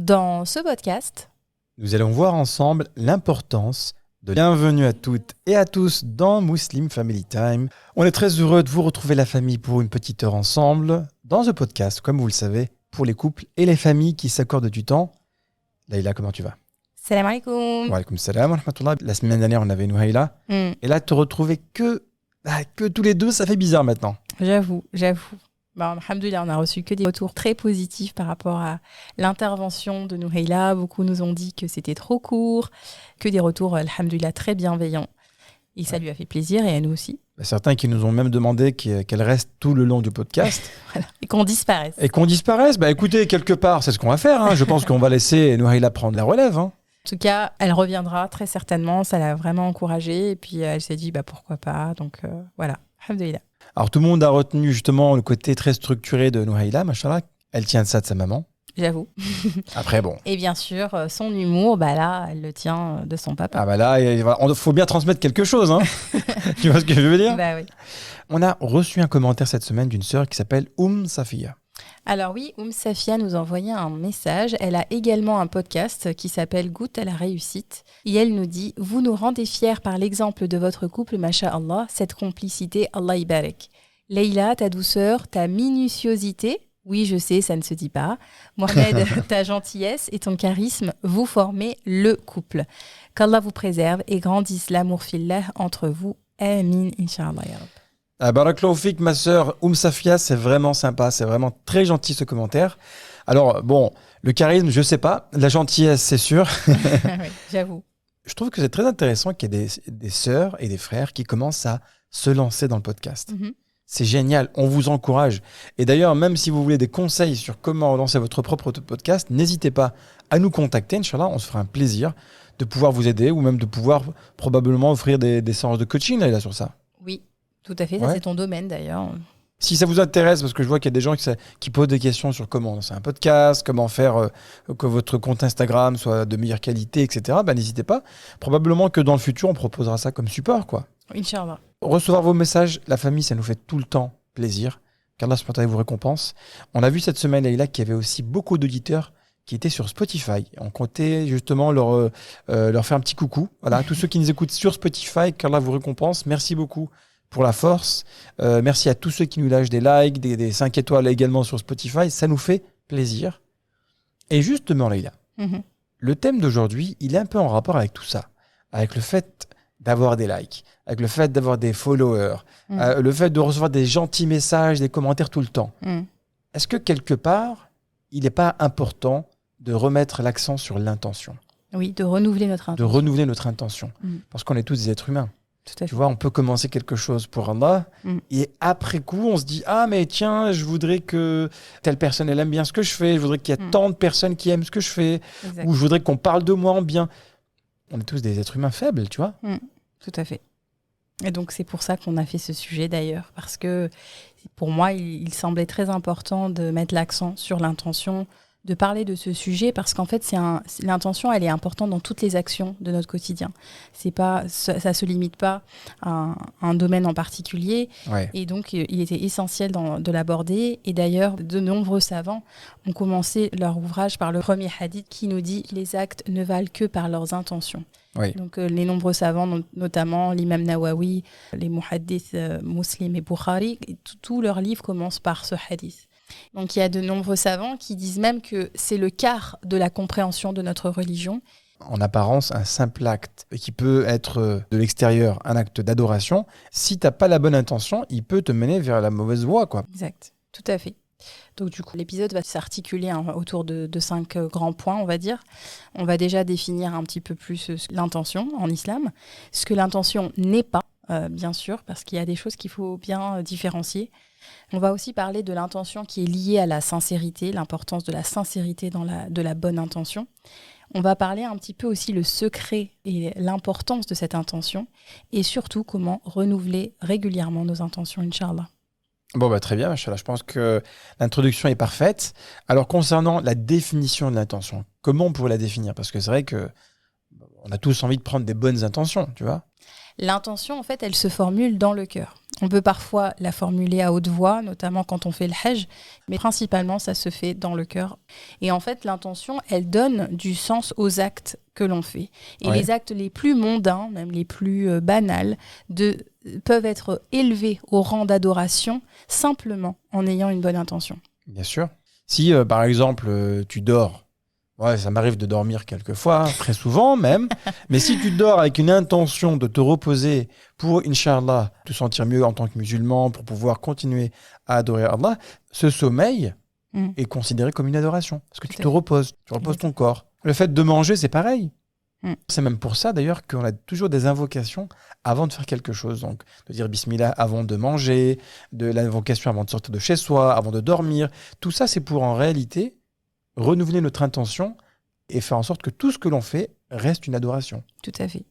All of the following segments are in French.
Dans ce podcast, nous allons voir ensemble l'importance de bienvenue à toutes et à tous dans Muslim Family Time. On est très heureux de vous retrouver la famille pour une petite heure ensemble dans ce podcast, comme vous le savez, pour les couples et les familles qui s'accordent du temps. Laïla, comment tu vas? salam alaikum. Wa alaikum salam wa rahmatullah. La semaine dernière, on avait Nouhaïla. Et là, te retrouver que tous les deux, ça fait bizarre maintenant. J'avoue. Alhamdoulilah, on a reçu que des retours très positifs par rapport à l'intervention de Nouhaïla. Beaucoup nous ont dit que c'était trop court, que des retours, alhamdoulilah, très bienveillants. Et ça lui a fait plaisir et à nous aussi. Certains qui nous ont même demandé qu'elle reste tout le long du podcast. Voilà. Et qu'on disparaisse. Écoutez, quelque part, c'est ce qu'on va faire. Hein. Je pense qu'on va laisser Nouhaïla prendre la relève. Hein. En tout cas, elle reviendra très certainement. Ça l'a vraiment encouragée. Et puis, elle s'est dit, pourquoi pas. Donc, voilà. Alhamdoulilah. Alors, tout le monde a retenu justement le côté très structuré de Nouhaïla, machallah. Elle tient ça de sa maman. J'avoue. Après, bon. Et bien sûr, son humour, là, elle le tient de son papa. Là, il faut bien transmettre quelque chose. Hein. Tu vois ce que je veux dire? Oui. On a reçu un commentaire cette semaine d'une sœur qui s'appelle Safia. Alors oui, Safia nous a envoyé un message. Elle a également un podcast qui s'appelle Goûte à la réussite. Et elle nous dit « Vous nous rendez fiers par l'exemple de votre couple, masha'Allah, cette complicité, Allah Ibarek. Leïla, ta douceur, ta minutiosité, oui, je sais, ça ne se dit pas. Mohamed, ta gentillesse et ton charisme, vous formez le couple. Qu'Allah vous préserve et grandisse l'amour fillah entre vous. Amin, Inch'Allah, ya Rab. Barakallahu fik, ma sœur Safia, c'est vraiment sympa, c'est vraiment très gentil ce commentaire. Alors, bon, le charisme, je sais pas, la gentillesse, c'est sûr. Oui, j'avoue. Je trouve que c'est très intéressant qu'il y ait des sœurs et des frères qui commencent à se lancer dans le podcast. Mm-hmm. C'est génial, on vous encourage. Et d'ailleurs, même si vous voulez des conseils sur comment lancer votre propre podcast, n'hésitez pas à nous contacter. Inch'Allah, on se fera un plaisir de pouvoir vous aider ou même de pouvoir probablement offrir des séances de coaching là sur ça. Oui, tout à fait. Ça, c'est ton domaine d'ailleurs. Si ça vous intéresse, parce que je vois qu'il y a des gens qui posent des questions sur comment lancer un podcast, comment faire que votre compte Instagram soit de meilleure qualité, etc., n'hésitez pas. Probablement que dans le futur, on proposera ça comme support, quoi. Inch'Allah. Recevoir vos messages, la famille, ça nous fait tout le temps plaisir. Qu'Allah subhanahu vous récompense. On a vu cette semaine, Laïla, qu'il y avait aussi beaucoup d'auditeurs qui étaient sur Spotify. On comptait justement leur faire un petit coucou. Voilà, tous ceux qui nous écoutent sur Spotify, qu'Allah vous récompense. Merci beaucoup pour la force. Merci à tous ceux qui nous lâchent des likes, des 5 étoiles également sur Spotify. Ça nous fait plaisir. Et justement, Laïla, le thème d'aujourd'hui, il est un peu en rapport avec tout ça. Avec le fait d'avoir des likes, avec le fait d'avoir des followers, le fait de recevoir des gentils messages, des commentaires tout le temps. Est-ce que quelque part, il n'est pas important de remettre l'accent sur l'intention? Oui, de renouveler notre intention. Parce qu'on est tous des êtres humains. Tout à fait. Tu vois, on peut commencer quelque chose pour Allah et après coup, on se dit « Ah, mais tiens, je voudrais que telle personne, elle aime bien ce que je fais, je voudrais qu'il y ait tant de personnes qui aiment ce que je fais, ou je voudrais qu'on parle de moi en bien. » On est tous des êtres humains faibles, tu vois. Tout à fait. Et donc, c'est pour ça qu'on a fait ce sujet, d'ailleurs. Parce que, pour moi, il semblait très important de mettre l'accent sur l'intention, de parler de ce sujet, parce qu'en fait, l'intention, elle est importante dans toutes les actions de notre quotidien. Ça ne se limite pas à un domaine en particulier. Ouais. Et donc, il était essentiel de l'aborder. Et d'ailleurs, de nombreux savants ont commencé leur ouvrage par le premier hadith qui nous dit « Les actes ne valent que par leurs intentions ». Oui. Donc, les nombreux savants, notamment l'imam Nawawi, les muhaddiths Muslim et Bukhari, tous leurs livres commencent par ce hadith. Donc, il y a de nombreux savants qui disent même que c'est le quart de la compréhension de notre religion. En apparence, un simple acte qui peut être de l'extérieur un acte d'adoration, si tu n'as pas la bonne intention, il peut te mener vers la mauvaise voie, quoi. Exact, tout à fait. Donc du coup, l'épisode va s'articuler autour de 5 grands points, on va dire. On va déjà définir un petit peu plus l'intention en islam, ce que l'intention n'est pas, bien sûr, parce qu'il y a des choses qu'il faut bien différencier. On va aussi parler de l'intention qui est liée à la sincérité, l'importance de la sincérité de la bonne intention. On va parler un petit peu aussi le secret et l'importance de cette intention, et surtout comment renouveler régulièrement nos intentions, Inch'Allah. Bon, très bien, machallah. Je pense que l'introduction est parfaite. Alors, concernant la définition de l'intention, comment on pourrait la définir? Parce que c'est vrai qu'on a tous envie de prendre des bonnes intentions, tu vois. L'intention, en fait, elle se formule dans le cœur. On peut parfois la formuler à haute voix, notamment quand on fait le hajj, mais principalement, ça se fait dans le cœur. Et en fait, l'intention, elle donne du sens aux actes que l'on fait. Et les actes les plus mondains, même les plus banals, peuvent être élevés au rang d'adoration simplement en ayant une bonne intention. Bien sûr. Si, par exemple, tu dors, ça m'arrive de dormir quelquefois, très souvent même, mais si tu dors avec une intention de te reposer pour, Inch'Allah, te sentir mieux en tant que musulman, pour pouvoir continuer à adorer Allah, ce sommeil est considéré comme une adoration, parce que tu te reposes, tu reposes ton corps. Le fait de manger, c'est pareil. C'est même pour ça d'ailleurs qu'on a toujours des invocations avant de faire quelque chose. Donc de dire Bismillah avant de manger, de l'invocation avant de sortir de chez soi, avant de dormir. Tout ça, c'est pour en réalité renouveler notre intention et faire en sorte que tout ce que l'on fait reste une adoration. Tout à fait.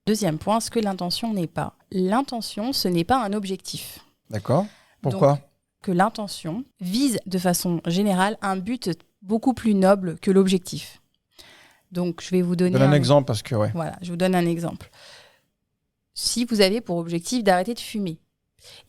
Deuxième point, ce que l'intention n'est pas. L'intention, ce n'est pas un objectif. D'accord. Pourquoi ? Donc, que l'intention vise de façon générale un but beaucoup plus noble que l'objectif. Donc, je vais vous donner un exemple parce que Voilà, je vous donne un exemple. Si vous avez pour objectif d'arrêter de fumer,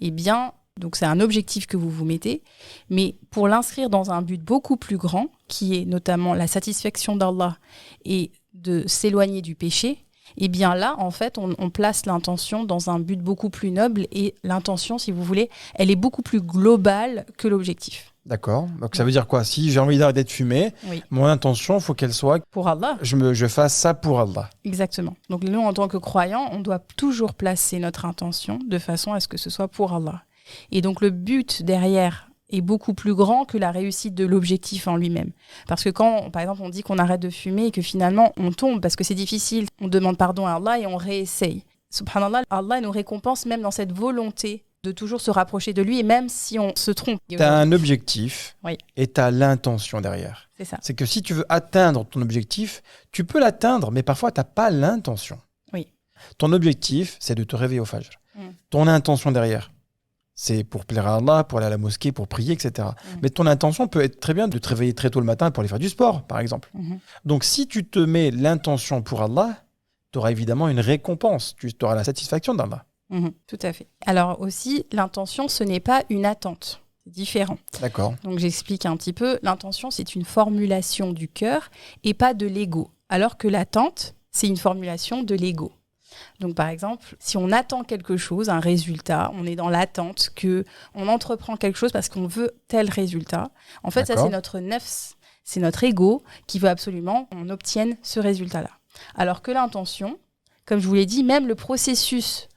eh bien, donc c'est un objectif que vous vous mettez, mais pour l'inscrire dans un but beaucoup plus grand, qui est notamment la satisfaction d'Allah et de s'éloigner du péché, eh bien là, en fait, on place l'intention dans un but beaucoup plus noble et l'intention, si vous voulez, elle est beaucoup plus globale que l'objectif. D'accord. Donc ça veut dire quoi ? Si j'ai envie d'arrêter de fumer, mon intention, il faut qu'elle soit pour Allah. Je fasse ça pour Allah. Exactement. Donc nous, en tant que croyants, on doit toujours placer notre intention de façon à ce que ce soit pour Allah. Et donc le but derrière est beaucoup plus grand que la réussite de l'objectif en lui-même. Parce que quand, par exemple, on dit qu'on arrête de fumer et que finalement on tombe parce que c'est difficile, on demande pardon à Allah et on réessaye. Subhanallah, Allah nous récompense même dans cette volonté de toujours se rapprocher de lui, et même si on se trompe. Tu as un objectif et tu as l'intention derrière. C'est ça. C'est que si tu veux atteindre ton objectif, tu peux l'atteindre, mais parfois tu n'as pas l'intention. Oui. Ton objectif, c'est de te réveiller au Fajr. Ton intention derrière, c'est pour plaire à Allah, pour aller à la mosquée, pour prier, etc. Mais ton intention peut être très bien de te réveiller très tôt le matin pour aller faire du sport, par exemple. Donc si tu te mets l'intention pour Allah, tu auras évidemment une récompense. Tu auras la satisfaction d'Allah. Tout à fait. Alors aussi, l'intention, ce n'est pas une attente. C'est différent. D'accord. Donc j'explique un petit peu. L'intention, c'est une formulation du cœur et pas de l'ego. Alors que l'attente, c'est une formulation de l'ego. Donc par exemple, si on attend quelque chose, un résultat, on est dans l'attente qu'on entreprend quelque chose parce qu'on veut tel résultat. En fait, ça, c'est notre nefs, c'est notre ego qui veut absolument qu'on obtienne ce résultat-là. Alors que l'intention, comme je vous l'ai dit, même le processus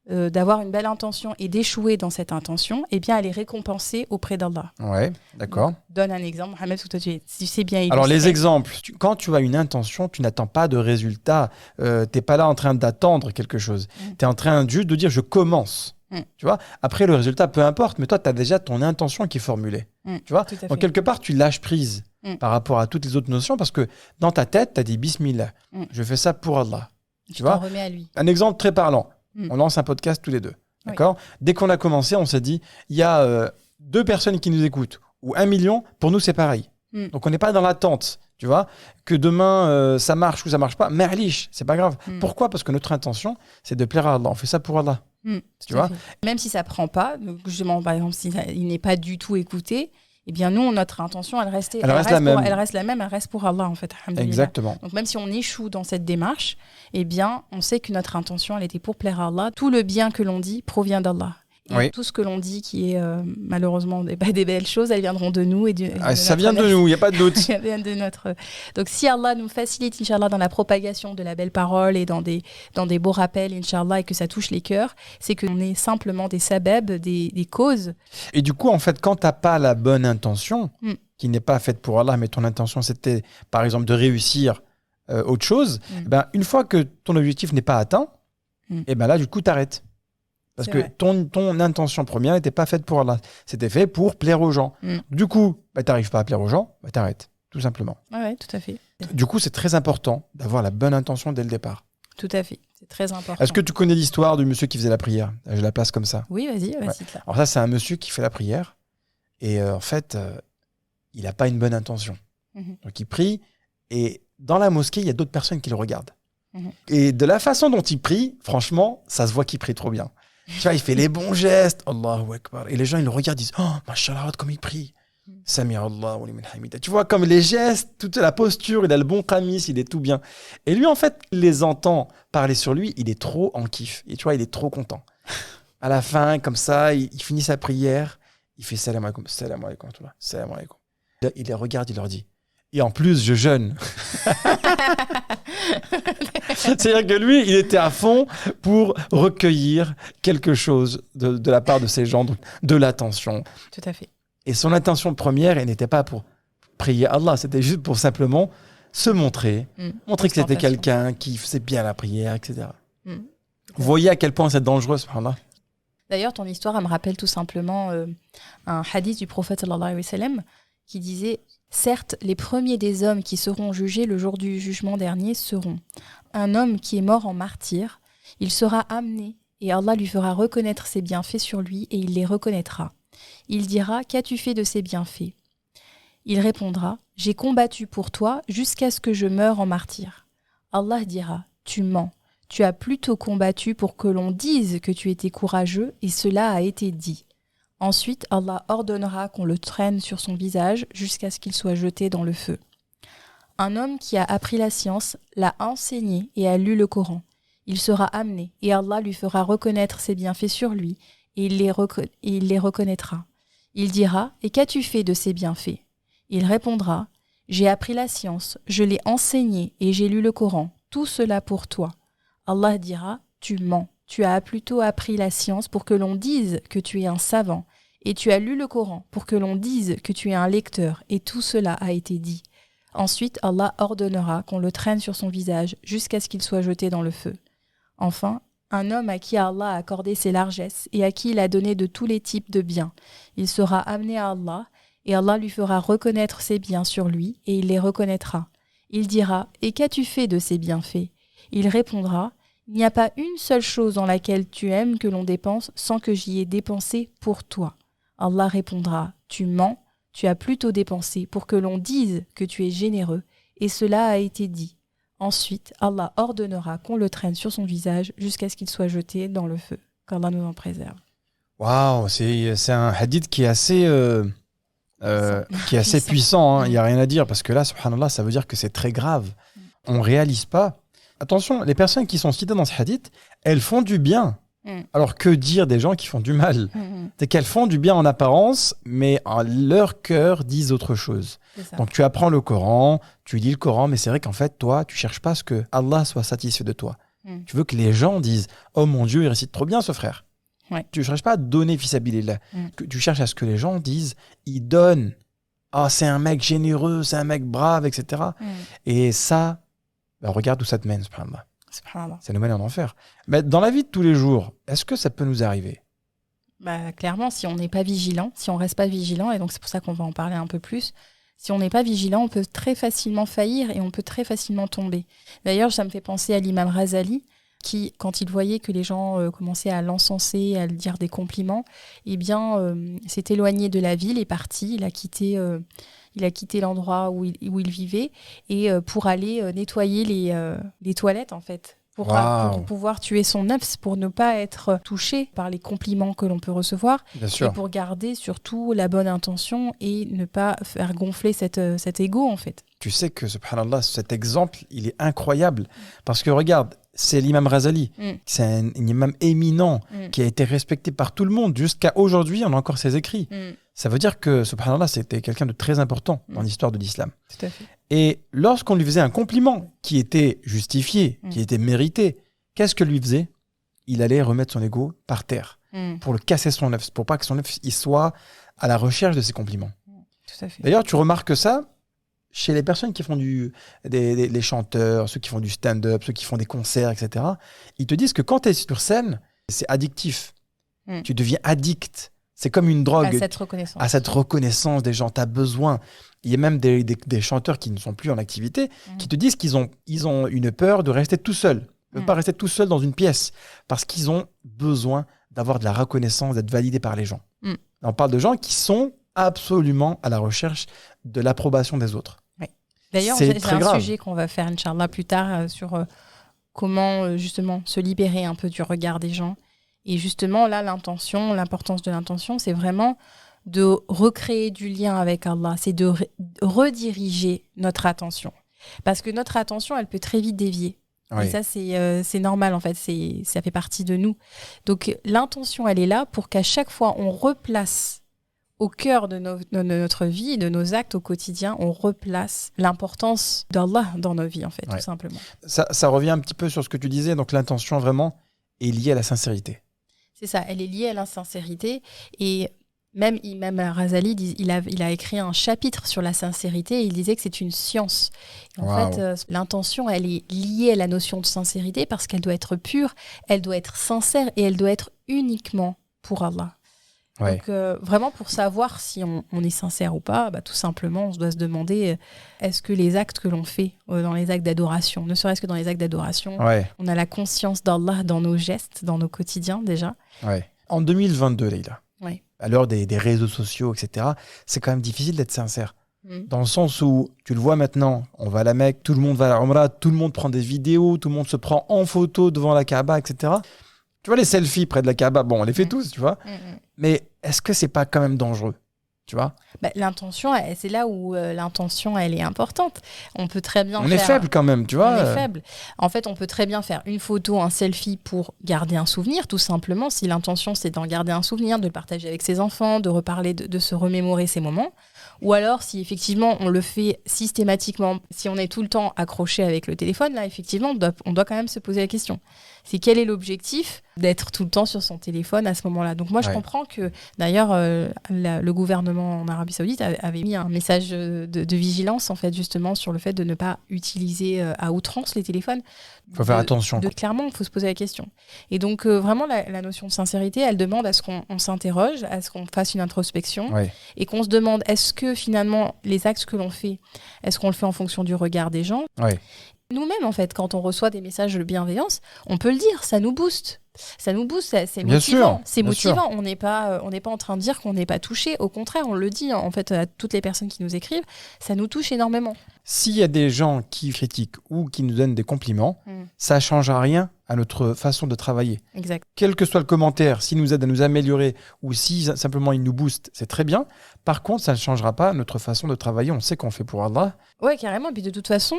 d'avoir une belle intention et d'échouer dans cette intention, eh bien, elle est récompensée auprès d'Allah. Ouais, d'accord. Donc, donne un exemple, Mohamed, parce que toi, tu sais bien illustrer. Alors, les exemples, quand tu as une intention, tu n'attends pas de résultat. Tu n'es pas là en train d'attendre quelque chose. Tu es en train juste de dire « je commence ». Tu vois. Après, le résultat, peu importe, mais toi, tu as déjà ton intention qui est formulée. Tu vois. Donc, quelque part, tu lâches prise par rapport à toutes les autres notions parce que dans ta tête, tu as dit « Bismillah, je fais ça pour Allah ». Tu vois. Remets à lui. Un exemple très parlant. On lance un podcast tous les deux. D'accord ? Dès qu'on a commencé, on s'est dit, il y a 2 personnes qui nous écoutent, ou 1 million, pour nous, c'est pareil. Donc, on n'est pas dans l'attente, tu vois, que demain, ça marche ou ça marche pas. Mais Alish, c'est pas grave. Pourquoi ? Parce que notre intention, c'est de plaire à Allah. On fait ça pour Allah. Tu vois ? Même si ça prend pas, donc justement, par exemple, s'il n'est pas du tout écouté, eh bien, nous, notre intention, elle reste la même, elle reste pour Allah, en fait. Exactement. Donc, même si on échoue dans cette démarche, eh bien, on sait que notre intention, elle était pour plaire à Allah. Tout le bien que l'on dit provient d'Allah. Et tout ce que l'on dit qui est malheureusement des belles choses, elles viendront de nous. Ça vient de nous, il n'y a pas de doute. Ça vient de notre... Donc si Allah nous facilite, Inch'Allah, dans la propagation de la belle parole et dans des beaux rappels, Inch'Allah, et que ça touche les cœurs, c'est qu'on est simplement des sabab, des causes. Et du coup, en fait, quand tu n'as pas la bonne intention, qui n'est pas faite pour Allah, mais ton intention, c'était, par exemple, de réussir autre chose, ben, une fois que ton objectif n'est pas atteint, et ben là, du coup, tu arrêtes. Parce que ton intention première n'était pas faite pour Allah. C'était fait pour plaire aux gens. Du coup, tu n'arrives pas à plaire aux gens, tu arrêtes, tout simplement. Oui, tout à fait. Du coup, c'est très important d'avoir la bonne intention dès le départ. Tout à fait, c'est très important. Est-ce que tu connais l'histoire du monsieur qui faisait la prière ? Je la place comme ça. Oui, vas-y. Alors ça, c'est un monsieur qui fait la prière. Et en fait, il n'a pas une bonne intention. Donc il prie. Et dans la mosquée, il y a d'autres personnes qui le regardent. Et de la façon dont il prie, franchement, ça se voit qu'il prie trop bien. Tu vois, il fait les bons gestes. Allahu Akbar. Et les gens, ils le regardent, ils disent, oh, mashallah, comme il prie. Sami Allah wa liman hamida. Tu vois, comme les gestes, toute la posture, il a le bon qamis, il est tout bien. Et lui, en fait, il les entend parler sur lui, il est trop en kiff. Et tu vois, il est trop content. À la fin, comme ça, il finit sa prière, il fait salam alaikum, salam alaikum, salam alaikum. Il les regarde, il leur dit, et en plus, je jeûne. C'est-à-dire que lui, il était à fond pour recueillir quelque chose de la part de ces gens, de l'attention. Tout à fait. Et son intention première, elle n'était pas pour prier Allah, c'était juste pour simplement se montrer, montrer que c'était quelqu'un qui faisait bien la prière, etc. Vous voyez à quel point c'est dangereux, subhanallah. D'ailleurs, ton histoire, elle me rappelle tout simplement un hadith du prophète sallallahu alayhi wa sallam qui disait « Certes, les premiers des hommes qui seront jugés le jour du jugement dernier seront un homme qui est mort en martyr, il sera amené et Allah lui fera reconnaître ses bienfaits sur lui et il les reconnaîtra. Il dira « Qu'as-tu fait de ces bienfaits ?» Il répondra « J'ai combattu pour toi jusqu'à ce que je meure en martyr. » Allah dira « Tu mens. Tu as plutôt combattu pour que l'on dise que tu étais courageux et cela a été dit. » Ensuite, Allah ordonnera qu'on le traîne sur son visage jusqu'à ce qu'il soit jeté dans le feu. Un homme qui a appris la science, l'a enseigné et a lu le Coran. Il sera amené et Allah lui fera reconnaître ses bienfaits sur lui et il les reconnaîtra. Il dira « Et qu'as-tu fait de ces bienfaits ?» Il répondra « J'ai appris la science, je l'ai enseigné et j'ai lu le Coran, tout cela pour toi. » Allah dira « Tu mens, tu as plutôt appris la science pour que l'on dise que tu es un savant, et tu as lu le Coran pour que l'on dise que tu es un lecteur, et tout cela a été dit. » Ensuite, Allah ordonnera qu'on le traîne sur son visage jusqu'à ce qu'il soit jeté dans le feu. Enfin, un homme à qui Allah a accordé ses largesses et à qui il a donné de tous les types de biens, il sera amené à Allah, et Allah lui fera reconnaître ses biens sur lui, et il les reconnaîtra. Il dira « Et qu'as-tu fait de ces bienfaits ?» Il répondra « Il n'y a pas une seule chose dans laquelle tu aimes que l'on dépense sans que j'y ai dépensé pour toi. » Allah répondra « Tu mens, tu as plutôt dépensé pour que l'on dise que tu es généreux, et cela a été dit. » Ensuite, Allah ordonnera qu'on le traîne sur son visage jusqu'à ce qu'il soit jeté dans le feu. Qu'Allah nous en préserve. Waouh, c'est un hadith qui est assez puissant. Il n'y a rien à dire parce que là, subhanallah, ça veut dire que c'est très grave. On ne réalise pas. Attention, les personnes qui sont citées dans ce hadith, elles font du bien. Alors que dire des gens qui font du mal? C'est qu'elles font du bien en apparence, mais leur cœur disent autre chose. Donc tu apprends le Coran, tu lis le Coran, mais c'est vrai qu'en fait, toi, tu cherches pas à ce que Allah soit satisfait de toi. Tu veux que les gens disent « Oh mon Dieu, il récite trop bien ce frère ». Tu ne cherches pas à donner fisabilillah. Tu cherches à ce que les gens disent « Il donne. Ah, c'est un mec généreux, c'est un mec brave, etc. » Et ça, regarde où ça te mène, subhanallah. Ça nous mène en enfer. Mais dans la vie de tous les jours, est-ce que ça peut nous arriver? Clairement, si on n'est pas vigilant, si on reste pas vigilant, et donc c'est pour ça qu'on va en parler un peu plus, si on n'est pas vigilant, on peut très facilement faillir et on peut très facilement tomber. D'ailleurs, ça me fait penser à l'imam Razali, qui, quand il voyait que les gens commençaient à l'encenser, à lui dire des compliments, s'est éloigné de la ville, est parti, il a quitté l'endroit où il vivait et pour aller nettoyer les toilettes, en fait. Pour pouvoir tuer son nafs, pour ne pas être touché par les compliments que l'on peut recevoir. Bien sûr. Et pour garder surtout la bonne intention et ne pas faire gonfler cet ego, en fait. Tu sais que, subhanallah, cet exemple, il est incroyable. Parce que regarde, c'est l'imam Razali. C'est un imam éminent qui a été respecté par tout le monde. Jusqu'à aujourd'hui, on a encore ses écrits. Ça veut dire que, subhanallah, c'était quelqu'un de très important dans l'histoire de l'islam. Tout à fait. Et lorsqu'on lui faisait un compliment qui était justifié, qui était mérité, qu'est-ce que lui faisait? Il allait remettre son ego par terre pour le casser son œuf, pour pas que son œuf soit à la recherche de ses compliments. Tout à fait. D'ailleurs, tu remarques ça chez les personnes qui font les chanteurs, ceux qui font du stand-up, ceux qui font des concerts, etc. Ils te disent que quand tu es sur scène, c'est addictif. Tu deviens addict. C'est comme une drogue. À cette reconnaissance des gens. Tu as besoin. Il y a même des chanteurs qui ne sont plus en activité qui te disent qu'ils ont une peur de rester tout seuls. Ils ne peuvent pas rester tout seuls dans une pièce parce qu'ils ont besoin d'avoir de la reconnaissance, d'être validés par les gens. On parle de gens qui sont absolument à la recherche de l'approbation des autres. Oui. D'ailleurs, c'est un sujet qu'on va faire, Inch'Allah, plus tard sur comment justement se libérer un peu du regard des gens Et justement, là, l'importance de l'intention, c'est vraiment de recréer du lien avec Allah. C'est de rediriger notre attention. Parce que notre attention, elle peut très vite dévier. Oui. Et ça, c'est normal, en fait. Ça fait partie de nous. Donc, l'intention, elle est là pour qu'à chaque fois, on replace au cœur de notre vie, de nos actes au quotidien, on replace l'importance d'Allah dans nos vies, en fait, tout simplement. Ça revient un petit peu sur ce que tu disais. Donc, l'intention, vraiment, est liée à la sincérité. C'est ça, elle est liée à la sincérité. Et même Imam Razali, il a écrit un chapitre sur la sincérité et il disait que c'est une science. Et en fait, l'intention, elle est liée à la notion de sincérité parce qu'elle doit être pure, elle doit être sincère et elle doit être uniquement pour Allah. Ouais. Donc, vraiment, pour savoir si on est sincère ou pas, tout simplement, on se doit se demander est-ce que les actes que l'on fait dans les actes d'adoration, ne serait-ce que dans les actes d'adoration, on a la conscience d'Allah dans nos gestes, dans nos quotidiens déjà. En 2022, Leïla, à l'heure des réseaux sociaux, etc., c'est quand même difficile d'être sincère. Dans le sens où, tu le vois maintenant, on va à la Mecque, tout le monde va à la Umrah, tout le monde prend des vidéos, tout le monde se prend en photo devant la Kaaba, etc. Tu vois les selfies près de la Kaaba, bon, on les fait tous, tu vois. Mais est-ce que c'est pas quand même dangereux, tu vois? L'intention, c'est là où l'intention, elle est importante. On peut très bien On est faible quand même, tu vois. On est faible. En fait, on peut très bien faire une photo, un selfie pour garder un souvenir, tout simplement. Si l'intention, c'est d'en garder un souvenir, de le partager avec ses enfants, de reparler, de se remémorer ces moments. Ou alors, si effectivement, on le fait systématiquement, si on est tout le temps accroché avec le téléphone, là, effectivement, on doit quand même se poser la question. C'est quel est l'objectif d'être tout le temps sur son téléphone à ce moment-là. Donc moi, je comprends que, d'ailleurs, le gouvernement en Arabie Saoudite avait mis un message de vigilance, en fait, justement, sur le fait de ne pas utiliser à outrance les téléphones. Il faut faire attention. Clairement, il faut se poser la question. Et donc, vraiment, la notion de sincérité, elle demande à ce qu'on s'interroge, à ce qu'on fasse une introspection et qu'on se demande, est-ce que, finalement, les actes que l'on fait, est-ce qu'on le fait en fonction du regard des gens ? Nous-mêmes, en fait, quand on reçoit des messages de bienveillance, on peut le dire, ça nous booste. Ça nous booste, c'est motivant. C'est motivant. On n'est pas en train de dire qu'on n'est pas touché. Au contraire, on le dit en fait à toutes les personnes qui nous écrivent. Ça nous touche énormément. S'il y a des gens qui critiquent ou qui nous donnent des compliments, ça ne change rien à notre façon de travailler. Exact. Quel que soit le commentaire, s'il nous aide à nous améliorer ou si simplement il nous booste, c'est très bien. Par contre, ça ne changera pas notre façon de travailler. On sait qu'on fait pour Allah. Ouais, carrément. Et puis de toute façon,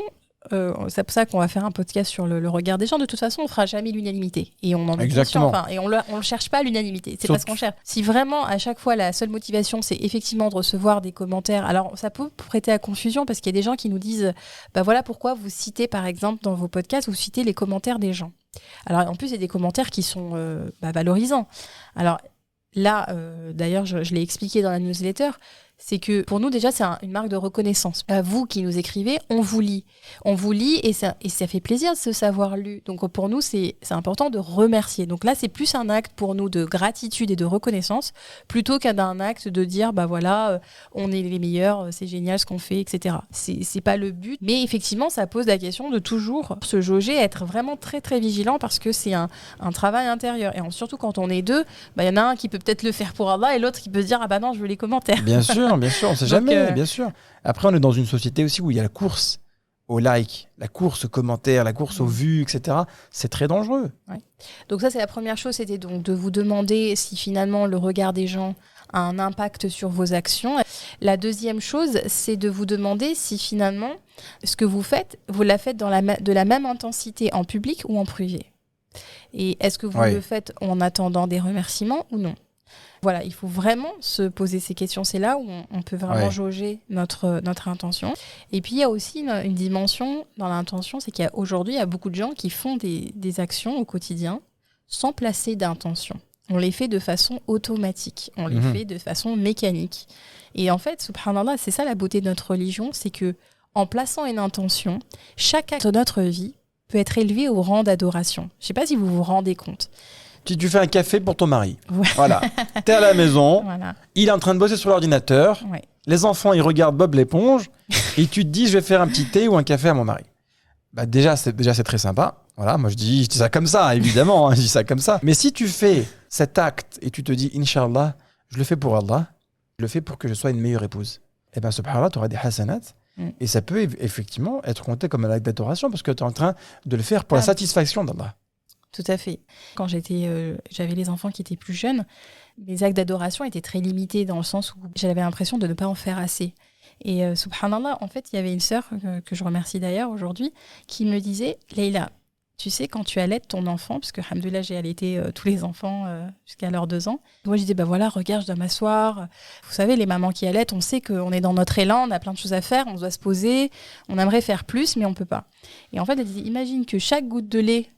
c'est pour ça qu'on va faire un podcast sur le regard des gens. De toute façon, on ne fera jamais l'unanimité. Et on en est conscient. Et on ne cherche pas l'unanimité. C'est pas ce qu'on cherche. Si vraiment, à chaque fois, la seule motivation, c'est effectivement de recevoir des commentaires, alors ça peut prêter à confusion parce qu'il y a des gens qui nous disent voilà pourquoi vous citez, par exemple, dans vos podcasts, vous citez les commentaires des gens. Alors, en plus, il y a des commentaires qui sont valorisants. Alors là, d'ailleurs, je l'ai expliqué dans la newsletter, c'est que pour nous, déjà, c'est une marque de reconnaissance. Vous qui nous écrivez, on vous lit. On vous lit et ça fait plaisir de se savoir lu. Donc pour nous, c'est important de remercier. Donc là, c'est plus un acte pour nous de gratitude et de reconnaissance plutôt qu'un acte de dire, on est les meilleurs, c'est génial ce qu'on fait, etc. C'est pas le but. Mais effectivement, ça pose la question de toujours se jauger, être vraiment très, très vigilant parce que c'est un travail intérieur. Et surtout quand on est deux, il y en a un qui peut peut-être le faire pour Allah et l'autre qui peut se dire, non, je veux les commentaires. Bien sûr, on ne sait jamais, bien sûr. Après, on est dans une société aussi où il y a la course au like, la course aux commentaires, la course aux vues, etc. C'est très dangereux. Donc ça, c'est la première chose, c'était donc de vous demander si finalement le regard des gens a un impact sur vos actions. La deuxième chose, c'est de vous demander si finalement ce que vous faites, vous la faites de la même intensité en public ou en privé. Et est-ce que vous le faites en attendant des remerciements ou non ? Voilà, il faut vraiment se poser ces questions. C'est là où on peut vraiment jauger notre intention. Et puis, il y a aussi une dimension dans l'intention, c'est qu'aujourd'hui, il y a beaucoup de gens qui font des actions au quotidien sans placer d'intention. On les fait de façon automatique, on les fait de façon mécanique. Et en fait, subhanallah, c'est ça la beauté de notre religion, c'est que en plaçant une intention, chaque acte de notre vie peut être élevé au rang d'adoration. Je ne sais pas si vous vous rendez compte. Tu fais un café pour ton mari. Voilà. T'es à la maison, il est en train de bosser sur l'ordinateur, les enfants, ils regardent Bob l'éponge, et tu te dis, je vais faire un petit thé ou un café à mon mari. Déjà, c'est très sympa. Voilà, moi je dis ça comme ça, évidemment, je dis ça comme ça. Mais si tu fais cet acte et tu te dis, Inch'Allah, je le fais pour Allah, je le fais pour que je sois une meilleure épouse, et bien, subhanallah, tu auras des hasanat. Et ça peut effectivement être compté comme un acte d'adoration parce que tu es en train de le faire pour la satisfaction d'Allah. Tout à fait. Quand j'avais les enfants qui étaient plus jeunes, mes actes d'adoration étaient très limités dans le sens où j'avais l'impression de ne pas en faire assez. Et subhanallah, en fait, il y avait une sœur que je remercie d'ailleurs aujourd'hui qui me disait « Leïla, tu sais, quand tu allaites ton enfant, parce que, alhamdoulilah, j'ai allaité tous les enfants jusqu'à leurs 2 ans. Moi, je disais, voilà, regarde, je dois m'asseoir. Vous savez, les mamans qui allaitent, on sait qu'on est dans notre élan, on a plein de choses à faire, on doit se poser, on aimerait faire plus, mais on ne peut pas. Et en fait, elle disait, imagine que chaque goutte de lait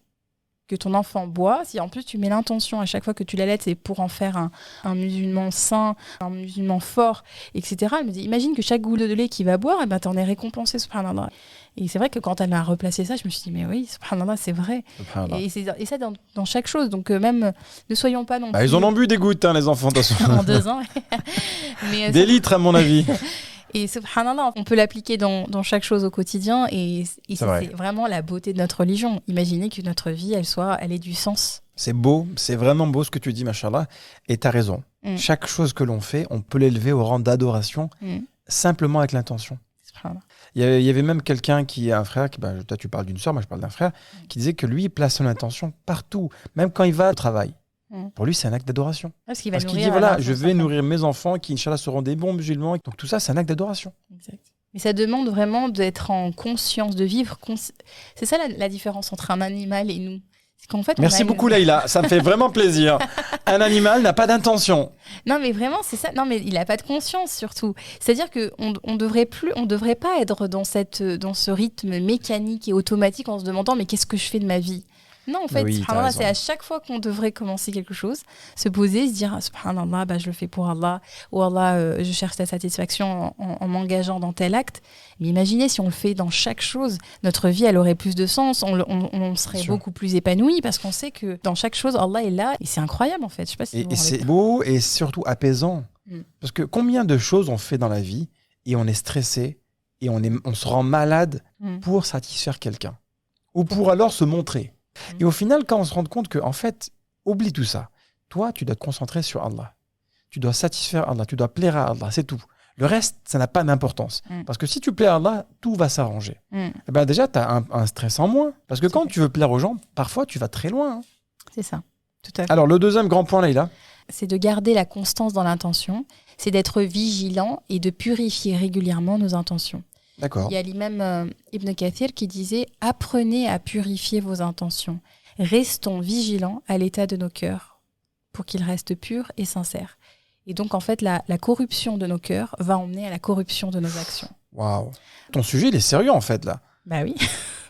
que ton enfant boit, si en plus tu mets l'intention à chaque fois que tu l'allaites, c'est pour en faire un musulman sain, un musulman fort, etc. Elle me dit, imagine que chaque goutte de lait qu'il va boire, t'en es récompensé, subhanallah. Et c'est vrai que quand elle m'a replacé ça, je me suis dit, mais oui, subhanallah, c'est vrai. Subhanallah. Et ça dans chaque chose. Donc même, ne soyons pas non plus... Ils en ont bu des gouttes, les enfants, de toute façon. En 2 ans. Mais, des litres, à mon avis. Et subhanallah, on peut l'appliquer dans chaque chose au quotidien. Et c'est vraiment la beauté de notre religion. Imaginez que notre vie, elle ait du sens. C'est beau, c'est vraiment beau ce que tu dis, machallah. Et tu as raison. Chaque chose que l'on fait, on peut l'élever au rang d'adoration, simplement avec l'intention. Subhanallah. Il y avait même quelqu'un qui a un frère, toi tu parles d'une soeur, moi je parle d'un frère, qui disait que lui, il place son intention partout, même quand il va au travail. Pour lui, c'est un acte d'adoration. Parce qu'il dit, voilà, je vais nourrir mes enfants qui, Inch'Allah, seront des bons musulmans. Donc tout ça, c'est un acte d'adoration. Exact. Mais ça demande vraiment d'être en conscience, de vivre. C'est ça la différence entre un animal et nous. C'est qu'en fait, merci beaucoup, Leïla. Ça me fait vraiment plaisir. Un animal n'a pas d'intention. Non, mais vraiment, c'est ça. Non, mais il n'a pas de conscience, surtout. C'est-à-dire qu'on devrait pas être dans ce rythme mécanique et automatique en se demandant, mais qu'est-ce que je fais de ma vie ? Non, en fait, subhanallah, c'est à chaque fois qu'on devrait commencer quelque chose, se poser, se dire, subhanallah, je le fais pour Allah, ou Allah, je cherche la satisfaction en m'engageant dans tel acte. Mais imaginez si on le fait dans chaque chose, notre vie, elle aurait plus de sens, on serait beaucoup plus épanoui, parce qu'on sait que dans chaque chose, Allah est là, et c'est incroyable, en fait. Je sais pas si et c'est beau, et surtout apaisant. Parce que combien de choses on fait dans la vie, et on est stressé, et on se rend malade pour satisfaire quelqu'un, ou pour alors se montrer. Et au final, quand on se rend compte que, en fait, oublie tout ça. Toi, tu dois te concentrer sur Allah. Tu dois satisfaire Allah, tu dois plaire à Allah, c'est tout. Le reste, ça n'a pas d'importance. Parce que si tu plais à Allah, tout va s'arranger. Et déjà, tu as un stress en moins. Parce que quand tu veux plaire aux gens, parfois, tu vas très loin. C'est ça, tout à fait. Alors, le deuxième grand point, Leïla, c'est de garder la constance dans l'intention. C'est d'être vigilant et de purifier régulièrement nos intentions. D'accord. Il y a l'imam Ibn Kathir qui disait « Apprenez à purifier vos intentions. Restons vigilants à l'état de nos cœurs pour qu'ils restent purs et sincères. » Et donc, en fait, la corruption de nos cœurs va emmener à la corruption de nos actions. Waouh. Ton sujet, il est sérieux, en fait, là. Bah oui.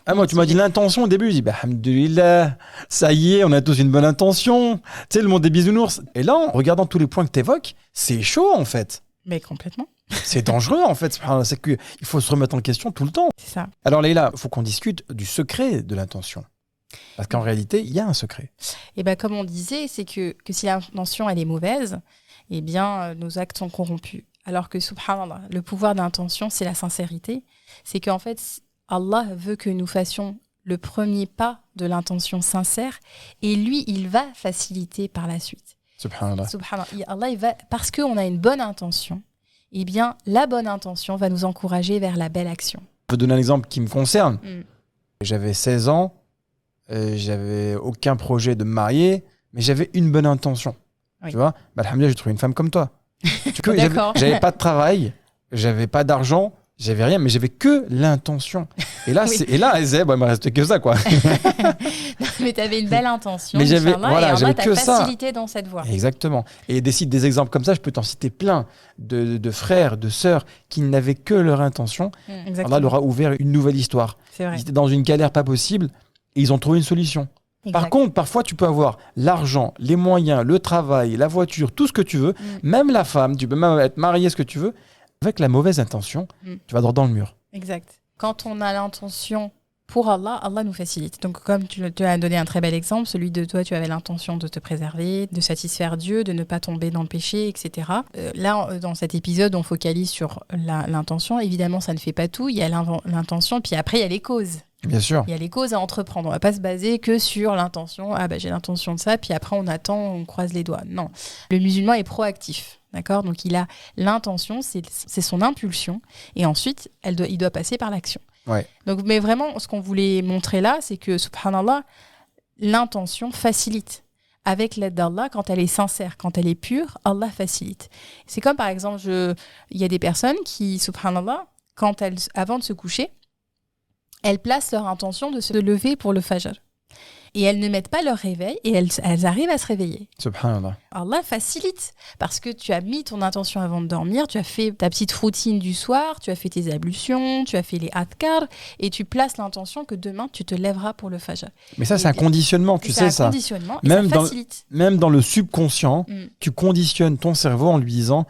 Moi, tu m'as dit l'intention au début. Je dis, alhamdoulilah, ça y est, on a tous une bonne intention. Tu sais, le monde des bisounours. Et là, en regardant tous les points que tu évoques, c'est chaud, en fait. Mais complètement. C'est dangereux, en fait. C'est qu'il faut se remettre en question tout le temps. C'est ça. Alors, Leïla, il faut qu'on discute du secret de l'intention. Parce qu'en réalité, il y a un secret. Et comme on disait, c'est que si l'intention, elle est mauvaise, eh bien, nos actes sont corrompus. Alors que, subhanallah, le pouvoir de l'intention, c'est la sincérité. C'est qu'en fait, Allah veut que nous fassions le premier pas de l'intention sincère et lui, il va faciliter par la suite. Subhanallah. Allah, il va, parce qu'on a une bonne intention, eh bien, la bonne intention va nous encourager vers la belle action. Je peux donner un exemple qui me concerne. J'avais 16 ans, j'avais aucun projet de me marier, mais j'avais une bonne intention. Oui. Tu vois, alhamdoulilah, j'ai trouvé une femme comme toi. J'avais pas de travail, j'avais pas d'argent, j'avais rien, mais j'avais que l'intention. Et là, il me restait que ça, quoi. Mais tu avais une belle intention. Mais j'avais que ça. Facilité dans cette voie. Exactement. Et des exemples comme ça, je peux t'en citer plein de frères, de sœurs qui n'avaient que leur intention. Allah leur a ouvert une nouvelle histoire. C'est vrai. Ils étaient dans une galère pas possible et ils ont trouvé une solution. Exact. Par contre, parfois, tu peux avoir l'argent, les moyens, le travail, la voiture, tout ce que tu veux, même la femme, tu peux même être marié, ce que tu veux. Avec la mauvaise intention, tu vas droit dans le mur. Exact. Quand on a l'intention pour Allah, Allah nous facilite. Donc, comme tu as donné un très bel exemple, celui de toi, tu avais l'intention de te préserver, de satisfaire Dieu, de ne pas tomber dans le péché, etc. Là, dans cet épisode, on focalise sur l'intention. Évidemment, ça ne fait pas tout. Il y a l'intention, puis après, il y a les causes. Bien sûr. Il y a les causes à entreprendre. On ne va pas se baser que sur l'intention. J'ai l'intention de ça, puis après, on attend, on croise les doigts. Non. Le musulman est proactif. D'accord ? Donc, il a l'intention, c'est son impulsion. Et ensuite, il doit passer par l'action. Ouais. Donc, mais vraiment, ce qu'on voulait montrer là, c'est que, subhanallah, l'intention facilite. Avec l'aide d'Allah, quand elle est sincère, quand elle est pure, Allah facilite. C'est comme par exemple, il y a des personnes qui, subhanallah, avant de se coucher, elles placent leur intention de se lever pour le fajr. Et elles ne mettent pas leur réveil et elles arrivent à se réveiller. Subhanallah. Allah facilite parce que tu as mis ton intention avant de dormir, tu as fait ta petite routine du soir, tu as fait tes ablutions, tu as fait les adhkar et tu places l'intention que demain tu te lèveras pour le fajr. Mais ça, c'est un conditionnement, tu sais ça. C'est un conditionnement et Même ça facilite. Même dans le subconscient, tu conditionnes ton cerveau en lui disant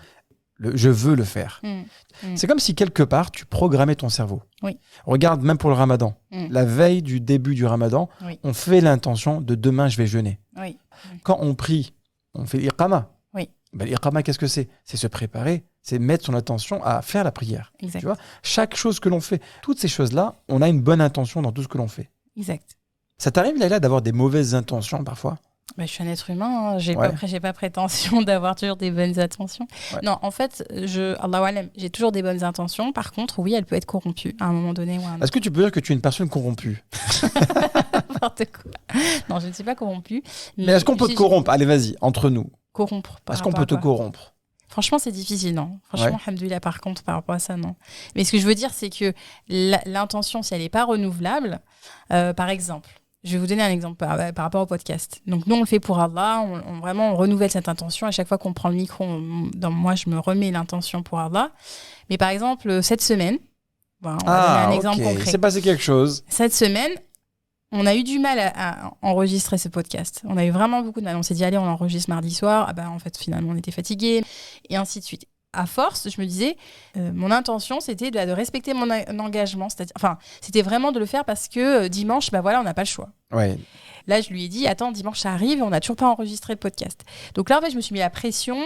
je veux le faire. C'est comme si quelque part tu programmais ton cerveau. Oui. Regarde, même pour le ramadan, la veille du début du ramadan, on fait l'intention de demain je vais jeûner. Oui. Quand on prie, on fait l'iqama. Oui. Ben, l'iqama, qu'est-ce que c'est ? C'est se préparer, c'est mettre son attention à faire la prière. Exact. Tu vois ? Chaque chose que l'on fait, toutes ces choses-là, on a une bonne intention dans tout ce que l'on fait. Exact. Ça t'arrive, Laïla, d'avoir des mauvaises intentions parfois ? Je suis un être humain, hein. J'ai pas prétention d'avoir toujours des bonnes intentions. Ouais. Non, en fait, Allahu Alam, j'ai toujours des bonnes intentions. Par contre, oui, elle peut être corrompue à un moment donné ou à un autre. Est-ce que tu peux dire que tu es une personne corrompue ? N'importe quoi. Non, je ne suis pas corrompue. Mais est-ce qu'on peut te corrompre ? Allez, vas-y, entre nous. Corrompre. Est-ce qu'on peut te corrompre ? Franchement, c'est difficile, non. Franchement, alhamdoulilah, par contre, par rapport à ça, non. Mais ce que je veux dire, c'est que l'intention, si elle n'est pas renouvelable, par exemple, je vais vous donner un exemple par rapport au podcast. Donc, nous, on le fait pour Allah. On renouvelle cette intention. À chaque fois qu'on prend le micro, moi, je me remets l'intention pour Allah. Mais par exemple, cette semaine, on va donner un exemple concret. Il s'est passé quelque chose. Cette semaine, on a eu du mal à enregistrer ce podcast. On a eu vraiment beaucoup de mal. On s'est dit, allez, on enregistre mardi soir. En fait, finalement, on était fatigués. Et ainsi de suite. À force, je me disais, mon intention, c'était de respecter mon engagement. C'était vraiment de le faire parce que dimanche, on n'a pas le choix. Ouais. Là, je lui ai dit, attends, dimanche, ça arrive et on n'a toujours pas enregistré le podcast. Donc là, en fait, je me suis mis la pression.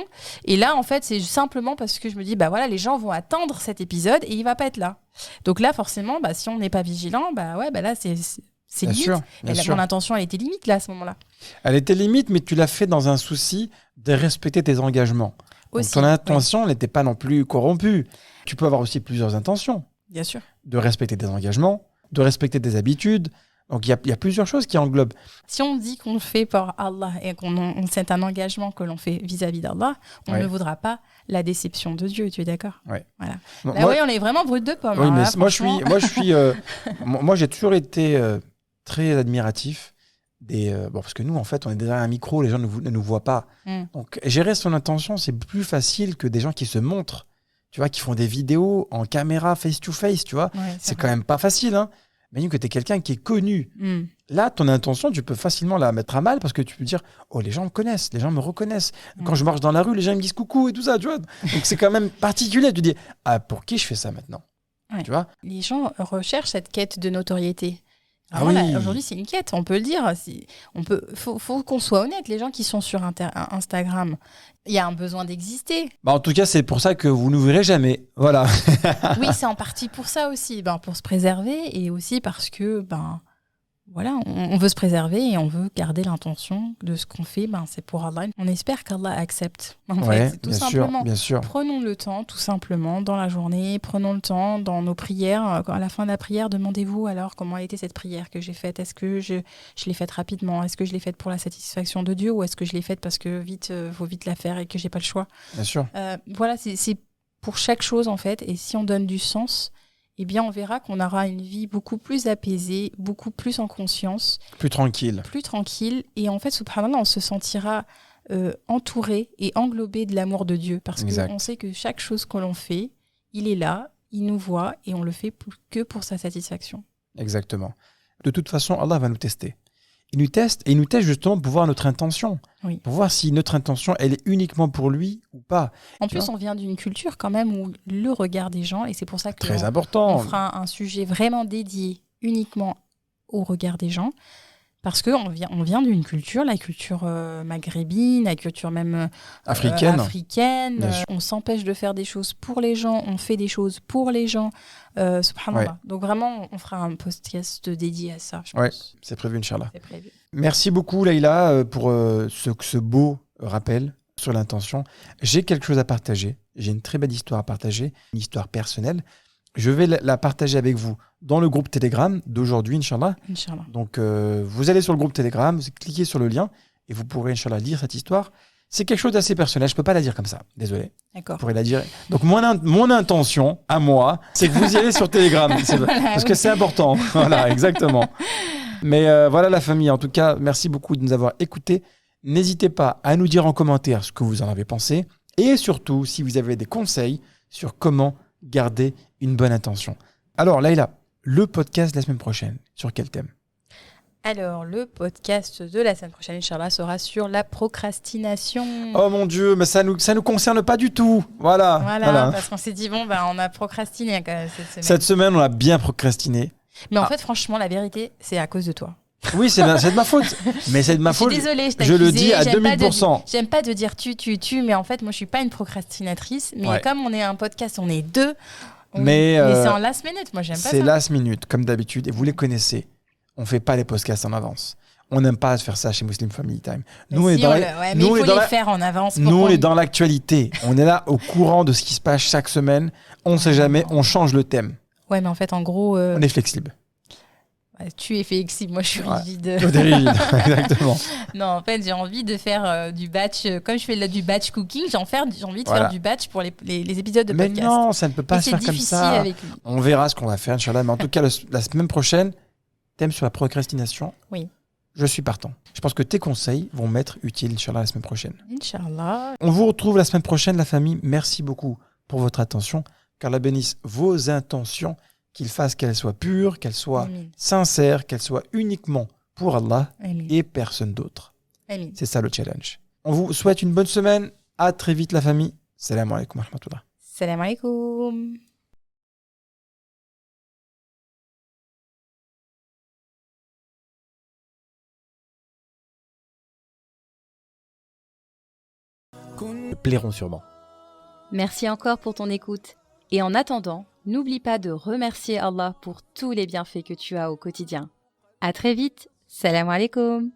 Et là, en fait, c'est simplement parce que je me dis, les gens vont attendre cet épisode et il ne va pas être là. Donc là, forcément, si on n'est pas vigilant, là, c'est limite. Mon intention, elle était limite, là, à ce moment-là. Elle était limite, mais tu l'as fait dans un souci de respecter tes engagements. Donc, ton intention n'était pas non plus corrompue. Tu peux avoir aussi plusieurs intentions. Bien sûr. De respecter tes engagements, de respecter tes habitudes. Donc, il y a plusieurs choses qui englobent. Si on dit qu'on le fait par Allah et c'est un engagement que l'on fait vis-à-vis d'Allah, on ne voudra pas la déception de Dieu. Tu es d'accord ? Oui. Voilà. Là, on est vraiment brut de pomme. Oui, mais là, moi, j'ai toujours été très admiratif. Parce que nous, en fait, on est derrière un micro, les gens ne nous voient pas. Donc, gérer son intention, c'est plus facile que des gens qui se montrent, tu vois, qui font des vidéos en caméra face-to-face, tu vois. C'est quand même pas facile, hein. Imagine que tu es quelqu'un qui est connu. Là, ton intention, tu peux facilement la mettre à mal parce que tu peux dire « Oh, les gens me connaissent, les gens me reconnaissent. Quand je marche dans la rue, les gens me disent coucou et tout ça, tu vois. » Donc, c'est quand même particulier. Tu dis « Ah, pour qui je fais ça maintenant ?» Tu vois. Les gens recherchent cette quête de notoriété. Aujourd'hui, c'est une quête, on peut le dire. Faut qu'on soit honnête. Les gens qui sont sur Instagram, il y a un besoin d'exister. En tout cas, c'est pour ça que vous ne verrez jamais. Voilà. Oui, c'est en partie pour ça aussi, pour se préserver et aussi parce que on veut se préserver et on veut garder l'intention de ce qu'on fait. C'est pour Allah. On espère qu'Allah accepte. Tout simplement. Bien sûr. Prenons le temps, tout simplement, dans la journée. Prenons le temps dans nos prières. À la fin de la prière, demandez-vous alors comment a été cette prière que j'ai faite. Est-ce que je l'ai faite rapidement ? Est-ce que je l'ai faite pour la satisfaction de Dieu ? Ou est-ce que je l'ai faite parce que faut vite la faire et que j'ai pas le choix ? Bien sûr. C'est pour chaque chose, en fait. Et si on donne du sens, on verra qu'on aura une vie beaucoup plus apaisée, beaucoup plus en conscience. Plus tranquille. Et en fait, subhanallah, on se sentira entouré et englobé de l'amour de Dieu. Parce qu'on sait que chaque chose que l'on fait, il est là, il nous voit et on le fait que pour sa satisfaction. Exactement. De toute façon, Allah va nous tester. Il nous teste justement pour voir notre intention. Oui. Pour voir si notre intention, elle est uniquement pour lui ou pas. En plus, on vient d'une culture quand même où le regard des gens, et c'est pour ça que très important. On fera un sujet vraiment dédié uniquement au regard des gens. Parce qu'on vient d'une culture, la culture maghrébine, la culture même africaine. On s'empêche de faire des choses pour les gens, on fait des choses pour les gens. Subhanallah. Donc vraiment, on fera un podcast dédié à ça, je pense. C'est prévu, Inch'Allah. Merci beaucoup, Laïla, pour ce beau rappel sur l'intention. J'ai quelque chose à partager. J'ai une très belle histoire à partager, une histoire personnelle. Je vais la partager avec vous dans le groupe Telegram d'aujourd'hui, Inch'Allah. Inch'Allah. Donc, vous allez sur le groupe Telegram, vous cliquez sur le lien et vous pourrez, Inch'Allah, lire cette histoire. C'est quelque chose d'assez personnel. Je ne peux pas la dire comme ça. Désolé. D'accord. Je pourrais la dire. Donc, mon intention, à moi, c'est que vous y allez sur Telegram. Parce que c'est important. Voilà, exactement. Mais voilà la famille. En tout cas, merci beaucoup de nous avoir écoutés. N'hésitez pas à nous dire en commentaire ce que vous en avez pensé. Et surtout, si vous avez des conseils sur comment garder une bonne intention. Alors, Laïla, le podcast de la semaine prochaine, sur quel thème ? Alors, le podcast de la semaine prochaine, Inch'Allah, sera sur la procrastination. Oh mon Dieu, mais ça nous concerne pas du tout. Voilà. Parce qu'on s'est dit, on a procrastiné quand même cette semaine. Cette semaine, on a bien procrastiné. Mais en fait, franchement, la vérité, c'est à cause de toi. Oui, c'est de ma faute. Mais c'est de ma faute. Je suis désolée, je le dis à 2000%. J'aime pas de dire tu, mais en fait, moi, je suis pas une procrastinatrice. Mais comme on est un podcast, on est deux. Mais c'est en last minute, moi, j'aime pas ça. C'est last minute, comme d'habitude. Et vous les connaissez. On fait pas les podcasts en avance. On n'aime pas faire ça chez Muslim Family Time. Nous, il faut les faire en avance. Nous, on est dans l'actualité. On est là au courant de ce qui se passe chaque semaine. On ne sait jamais, on change le thème. Ouais, mais en fait, en gros... On est flexible. Tu es flexible, moi je suis rigide. Toi, t'es rigide, exactement. Non, en fait, j'ai envie de faire du batch. Comme je fais du batch cooking, j'ai envie de faire du batch pour les épisodes de podcast. Mais non, ça ne peut pas se faire comme ça. Avec lui. On verra ce qu'on va faire, Inch'Allah. Mais en tout cas, la semaine prochaine, thème sur la procrastination. Oui. Je suis partant. Je pense que tes conseils vont m'être utiles, Inch'Allah, la semaine prochaine. Inch'Allah. On vous retrouve la semaine prochaine, la famille. Merci beaucoup pour votre attention. Qu'Allah bénisse vos intentions, qu'il fasse qu'elles soient pures, qu'elles soient sincères, qu'elles soient uniquement pour Allah et personne d'autre. C'est ça le challenge. On vous souhaite une bonne semaine. À très vite, la famille. Salam alaikum wa rahmatullah. Salam alaikum. Plairont sûrement. Merci encore pour ton écoute. Et en attendant, n'oublie pas de remercier Allah pour tous les bienfaits que tu as au quotidien. À très vite. Salam alaikum.